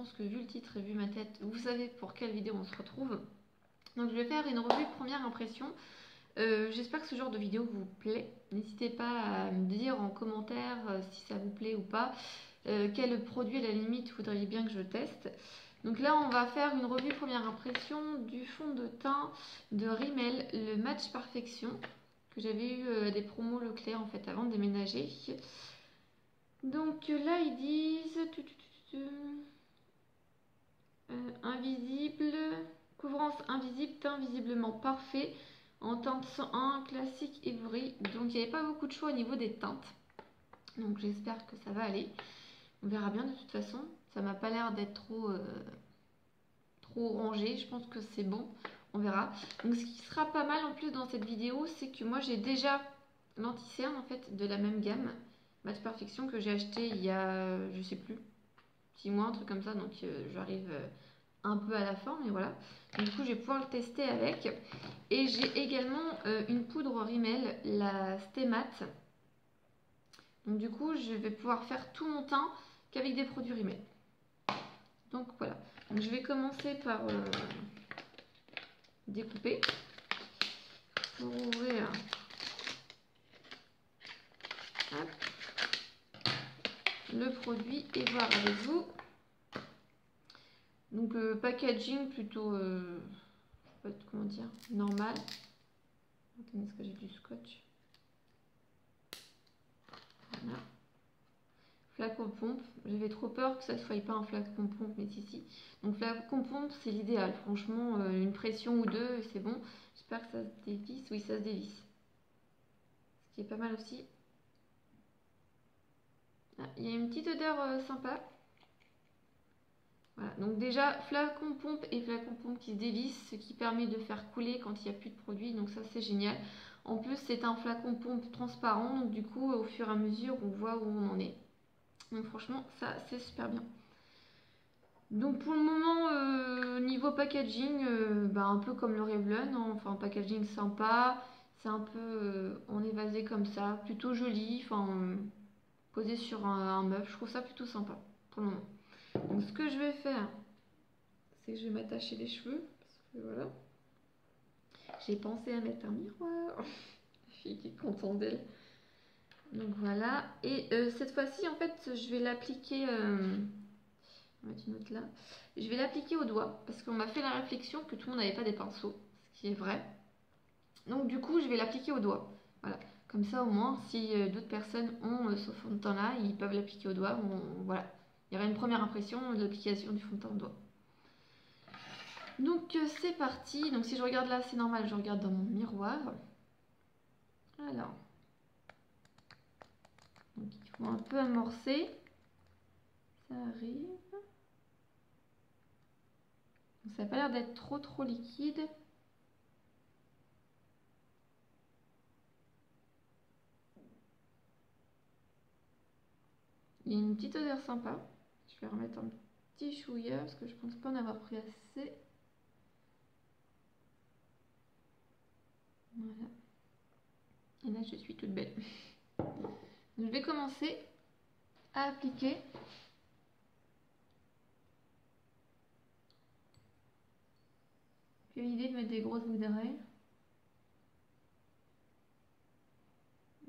pense que vu le titre et vu ma tête, vous savez pour quelle vidéo on se retrouve. Donc je vais faire une revue première impression. J'espère que ce genre de vidéo vous plaît. N'hésitez pas à me dire en commentaire si ça vous plaît ou pas. Quel produit à la limite vous voudriez bien que je teste. Donc là on va faire une revue première impression du fond de teint de Rimmel, le Match Perfection, que j'avais eu des promos Leclerc en fait avant de déménager. Donc là ils disent invisible, couvrance invisible, teint visiblement parfait en teinte 101 classique Ivory. Donc il n'y avait pas beaucoup de choix au niveau des teintes. Donc j'espère que ça va aller. On verra bien de toute façon. Ça m'a pas l'air d'être trop orangé. Je pense que c'est bon. On verra. Donc ce qui sera pas mal en plus dans cette vidéo, c'est que moi j'ai déjà l'anti-cerne en fait de la même gamme Match Perfection que j'ai acheté il y a, je sais plus, 6 mois, un truc comme ça. Donc j'arrive un peu à la fin, mais voilà. Donc, du coup je vais pouvoir le tester avec. Et j'ai également une poudre Rimmel, la Stay Matte. Donc du coup je vais pouvoir faire tout mon teint qu'avec des produits Rimmel. Donc voilà. Donc, je vais commencer par découper pour ouvrir. Hop, le produit et voir avec vous. Donc packaging plutôt comment dire, normal. Attendez, est-ce que j'ai du scotch? Voilà. Flacon pompe, j'avais trop peur que ça ne soit pas un flacon pompe, mais si. Donc flacon pompe c'est l'idéal, franchement une pression ou deux c'est bon. J'espère que ça se dévisse, oui ça se dévisse. Ce qui est pas mal aussi. Ah, il y a une petite odeur sympa. Voilà, donc déjà flacon pompe et flacon pompe qui se dévisse, ce qui permet de faire couler quand il n'y a plus de produit, donc ça c'est génial. En plus c'est un flacon pompe transparent, donc du coup au fur et à mesure on voit où on en est. Donc franchement ça c'est super bien. Donc pour le moment niveau packaging, un peu comme le Revlon, hein, enfin packaging sympa, c'est un peu en évasé comme ça, plutôt joli, enfin posé sur un meuble, je trouve ça plutôt sympa pour le moment. Donc ce que je vais faire, c'est que je vais m'attacher les cheveux, parce que voilà, j'ai pensé à mettre un miroir, la fille qui est contente d'elle. Donc voilà, et cette fois-ci en fait je vais l'appliquer, on va mettre une autre là, je vais l'appliquer au doigt, parce qu'on m'a fait la réflexion que tout le monde n'avait pas des pinceaux, ce qui est vrai. Donc du coup je vais l'appliquer au doigt, voilà, comme ça au moins si d'autres personnes ont ce fond de teint là, ils peuvent l'appliquer au doigt, voilà, il y aura une première impression de l'application du fond de teint au doigt. Donc c'est parti, donc si je regarde là c'est normal, je regarde dans mon miroir. Alors, donc il faut un peu amorcer, ça arrive. Donc, ça n'a pas l'air d'être trop liquide. Il y a une petite odeur sympa, je vais remettre un petit chouïa parce que je pense pas en avoir pris assez. Voilà. Et là je suis toute belle. Je vais commencer à appliquer. J'ai l'idée de mettre des grosses boucles d'oreilles.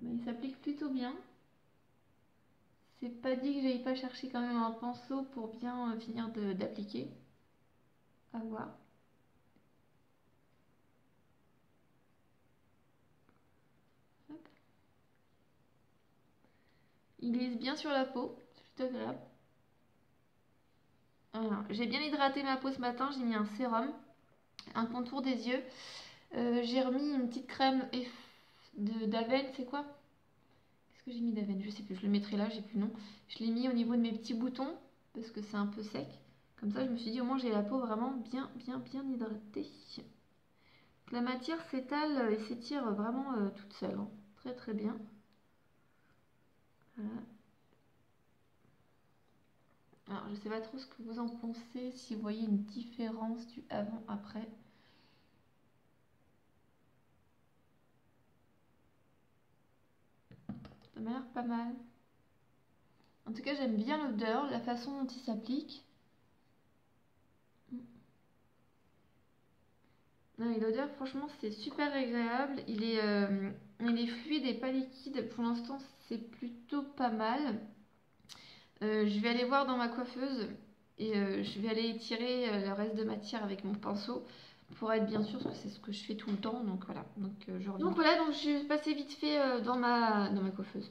Mais il s'applique plutôt bien. C'est pas dit que j'aille pas chercher quand même un pinceau pour bien finir d'appliquer. À voir. Hop. Il glisse bien sur la peau, c'est plutôt agréable. J'ai bien hydraté ma peau ce matin, j'ai mis un sérum, un contour des yeux. J'ai remis une petite crème d'Avène, c'est quoi? Qu'est-ce que j'ai mis d'Avène? Je sais plus, je le mettrai là, j'ai plus le nom. Je l'ai mis au niveau de mes petits boutons, parce que c'est un peu sec. Comme ça, je me suis dit, au moins j'ai la peau vraiment bien hydratée. La matière s'étale et s'étire vraiment toute seule, hein. Très bien. Voilà. Alors, je sais pas trop ce que vous en pensez, si vous voyez une différence du avant-après. Ça m'a l'air pas mal. En tout cas, j'aime bien l'odeur, la façon dont il s'applique. Et l'odeur, franchement, c'est super agréable. Il est fluide et pas liquide. Pour l'instant, c'est plutôt pas mal. Je vais aller voir dans ma coiffeuse et je vais aller étirer le reste de matière avec mon pinceau pour être bien sûr, parce que c'est ce que je fais tout le temps. Donc voilà, donc je reviens. Donc voilà, donc je suis passée vite fait dans ma coiffeuse.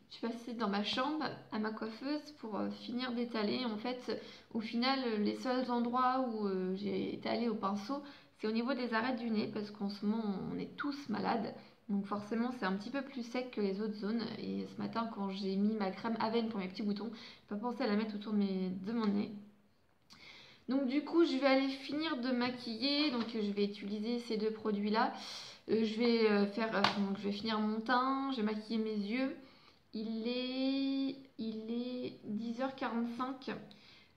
Je suis passée dans ma chambre à ma coiffeuse pour finir d'étaler. En fait, au final, les seuls endroits où j'ai étalé au pinceau, c'est au niveau des arêtes du nez, parce qu'en ce moment, on est tous malades. Donc forcément, c'est un petit peu plus sec que les autres zones. Et ce matin, quand j'ai mis ma crème Aven pour mes petits boutons, j'ai pas pensé à la mettre autour de mon nez. Donc du coup, je vais aller finir de maquiller. Donc je vais utiliser ces deux produits-là. Je vais finir mon teint, je vais maquiller mes yeux. Il est 10h45.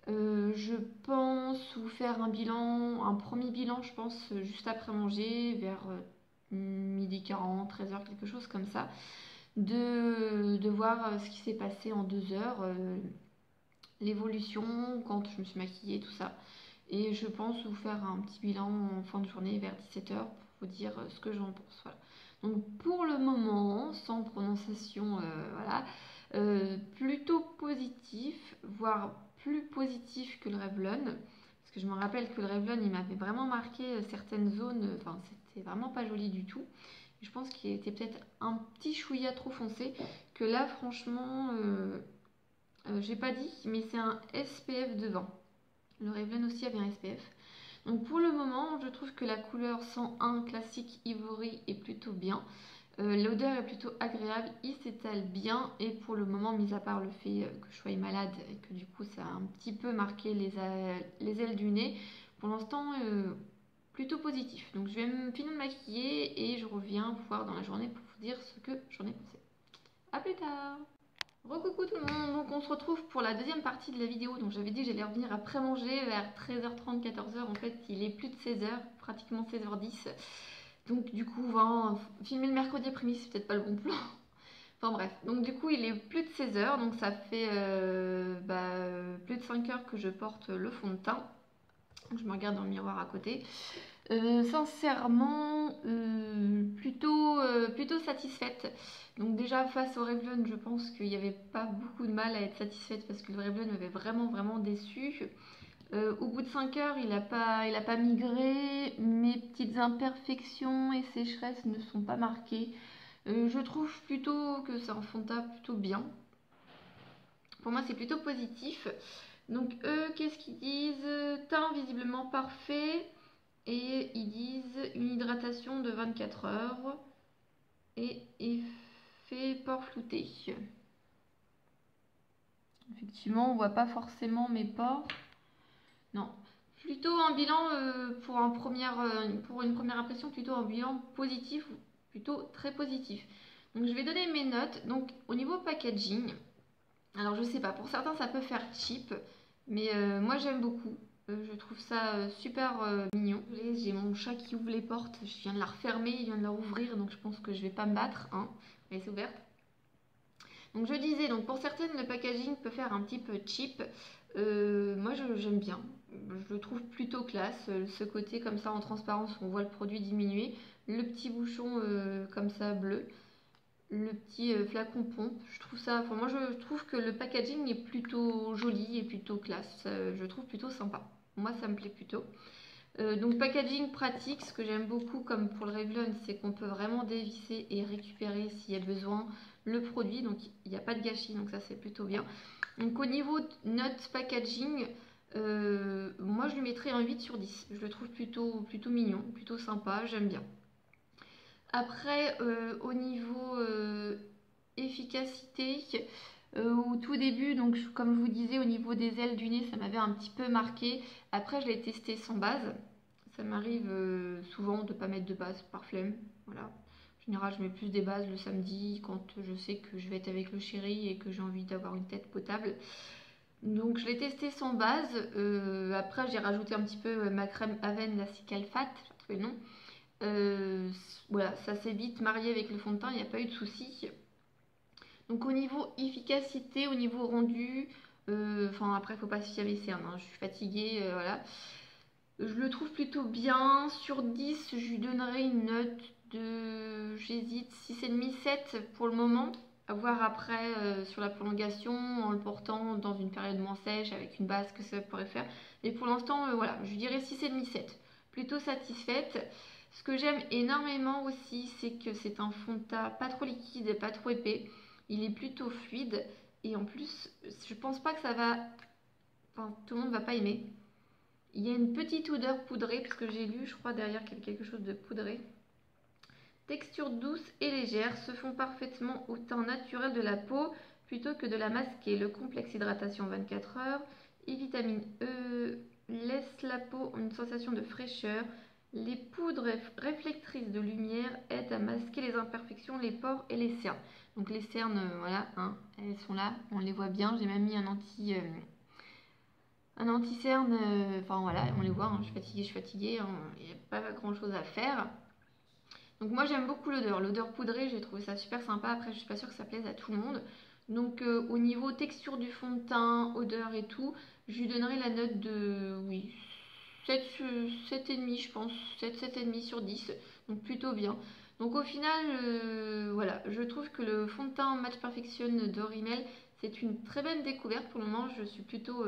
Je pense vous faire un premier bilan, je pense, juste après manger, vers midi 40, 13h, quelque chose comme ça, de voir ce qui s'est passé en 2 heures, l'évolution, quand je me suis maquillée, tout ça. Et je pense vous faire un petit bilan en fin de journée vers 17h pour vous dire ce que j'en pense. Voilà. Donc pour le moment, sans prononciation, voilà, plutôt positif, voire plus positif que le Revlon. Parce que je me rappelle que le Revlon, il m'avait vraiment marqué certaines zones, enfin c'était vraiment pas joli du tout. Je pense qu'il était peut-être un petit chouïa trop foncé, que là franchement, j'ai pas dit, mais c'est un SPF de 20. Le Revlon aussi avait un SPF. Donc pour le moment, je trouve que la couleur 101 classique Ivory est plutôt bien. L'odeur est plutôt agréable, il s'étale bien et pour le moment, mis à part le fait que je sois malade et que du coup ça a un petit peu marqué les ailes du nez, pour l'instant plutôt positif. Donc je vais me finir de maquiller et je reviens vous voir dans la journée pour vous dire ce que j'en ai pensé. A plus tard. Recoucou tout le monde, donc on se retrouve pour la deuxième partie de la vidéo. Donc j'avais dit que j'allais revenir après manger vers 13h30, 14h. En fait il est plus de 16h, pratiquement 16h10. Donc du coup, filmer le mercredi après-midi, c'est peut-être pas le bon plan. Enfin bref, donc du coup il est plus de 16h, donc ça fait plus de 5 heures que je porte le fond de teint. Je me regarde dans le miroir à côté. Sincèrement, plutôt satisfaite. Donc déjà face au Revlon, je pense qu'il n'y avait pas beaucoup de mal à être satisfaite parce que le Revlon m'avait vraiment déçue. Au bout de 5 heures, il a pas migré. Mes petites imperfections et sécheresses ne sont pas marquées. Je trouve plutôt que c'est un fond de teint plutôt bien. Pour moi, c'est plutôt positif. Donc eux, qu'est-ce qu'ils disent? Teint visiblement parfait. Et ils disent une hydratation de 24 heures. Et effet pores floutés. Effectivement, on voit pas forcément mes pores. Non. Plutôt un bilan pour une première impression, plutôt un bilan positif, plutôt très positif. Donc je vais donner mes notes. Donc au niveau packaging, alors je sais pas, pour certains ça peut faire cheap, mais moi j'aime beaucoup. Je trouve ça super mignon. J'ai mon chat qui ouvre les portes, je viens de la refermer, il vient de la rouvrir, donc je pense que je vais pas me battre. Hein. Elle est ouverte. Donc je disais, donc pour certaines le packaging peut faire un petit peu cheap. Moi j'aime bien, je le trouve plutôt classe, ce côté comme ça en transparence où on voit le produit diminuer, le petit bouchon comme ça bleu, le petit flacon pompe, je trouve ça, enfin moi je trouve que le packaging est plutôt joli et plutôt classe, je trouve plutôt sympa, moi ça me plaît plutôt. Donc packaging pratique, ce que j'aime beaucoup comme pour le Revlon, c'est qu'on peut vraiment dévisser et récupérer s'il y a besoin le produit, donc il n'y a pas de gâchis, donc ça c'est plutôt bien. Donc au niveau notes packaging, moi je lui mettrais un 8 sur 10. Je le trouve plutôt mignon, plutôt sympa, j'aime bien. Après, au niveau efficacité, au tout début, donc comme je vous disais, au niveau des ailes du nez, ça m'avait un petit peu marqué. Après, je l'ai testé sans base. Ça m'arrive souvent de ne pas mettre de base par flemme. Voilà. En général, je mets plus des bases le samedi quand je sais que je vais être avec le chéri et que j'ai envie d'avoir une tête potable. Donc je l'ai testé sans base. Après, j'ai rajouté un petit peu ma crème Aven, la Cicalfate, j'ai trouvé le nom. Voilà, ça s'est vite marié avec le fond de teint, il n'y a pas eu de souci. Donc au niveau efficacité, au niveau rendu, après il ne faut pas se fier à mes cernes, hein, je suis fatiguée, voilà. Je le trouve plutôt bien. Sur 10, je lui donnerai une note de... J'hésite, 6,5, 7 pour le moment. À voir après sur la prolongation, en le portant dans une période moins sèche, avec une base que ça pourrait faire. Mais pour l'instant, voilà, je dirais 6,5, 7. Plutôt satisfaite. Ce que j'aime énormément aussi, c'est que c'est un fond de teint pas trop liquide et pas trop épais. Il est plutôt fluide. Et en plus, je pense pas que ça va... Enfin, tout le monde va pas aimer. Il y a une petite odeur poudrée, parce que j'ai lu, je crois, derrière qu'il y avait quelque chose de poudré. Texture douce et légère, se fond parfaitement au teint naturel de la peau, plutôt que de la masquer. Le complexe hydratation 24 heures et vitamine E laisse la peau une sensation de fraîcheur. Les poudres réflectrices de lumière aident à masquer les imperfections, les pores et les cernes. Donc les cernes, voilà, hein, elles sont là, on les voit bien. J'ai même mis un anti-cerne, enfin voilà, on les voit, hein, je suis fatiguée, hein, il n'y a pas grand chose à faire. Donc moi j'aime beaucoup l'odeur poudrée, j'ai trouvé ça super sympa, après je suis pas sûre que ça plaise à tout le monde. Donc au niveau texture du fond de teint, odeur et tout, je lui donnerai la note de, oui, 7, 7,5 je pense, 7, 7,5 sur 10, donc plutôt bien. Donc au final, voilà, je trouve que le fond de teint Match Perfection de Rimmel, c'est une très belle découverte. Pour le moment, je suis plutôt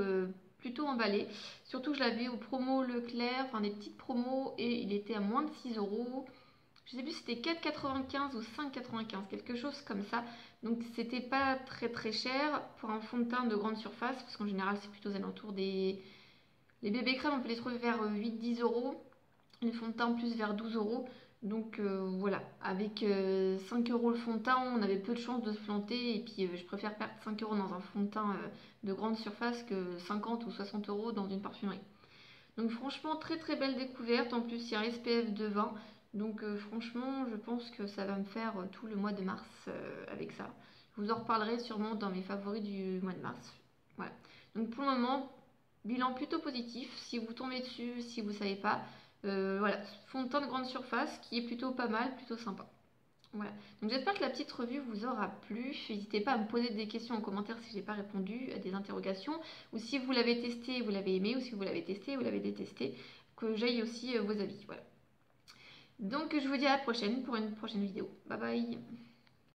emballée. Surtout que je l'avais au promo Leclerc, enfin des petites promos, et il était à moins de 6 euros. Je sais plus si c'était 4,95 ou 5,95, quelque chose comme ça. Donc c'était pas très très cher pour un fond de teint de grande surface, parce qu'en général c'est plutôt aux alentours des... Les bébés crèmes, on peut les trouver vers 8-10 euros. Les fonds de teint plus vers 12 euros. Donc voilà, avec 5 euros le fond de teint, on avait peu de chances de se planter. Et puis je préfère perdre 5 euros dans un fond de teint de grande surface que 50 ou 60 euros dans une parfumerie. Donc franchement, très très belle découverte. En plus, il y a un SPF de 20. Donc franchement, je pense que ça va me faire tout le mois de mars avec ça. Je vous en reparlerai sûrement dans mes favoris du mois de mars. Voilà. Donc pour le moment, bilan plutôt positif. Si vous tombez dessus, si vous ne savez pas, voilà, fond de teint de grande surface qui est plutôt pas mal, plutôt sympa. Voilà. Donc j'espère que la petite revue vous aura plu. N'hésitez pas à me poser des questions en commentaire si je n'ai pas répondu à des interrogations. Ou si vous l'avez testé et vous l'avez aimé, ou si vous l'avez testé et vous l'avez détesté, que j'aille aussi vos avis. Voilà. Donc je vous dis à la prochaine pour une prochaine vidéo. Bye bye.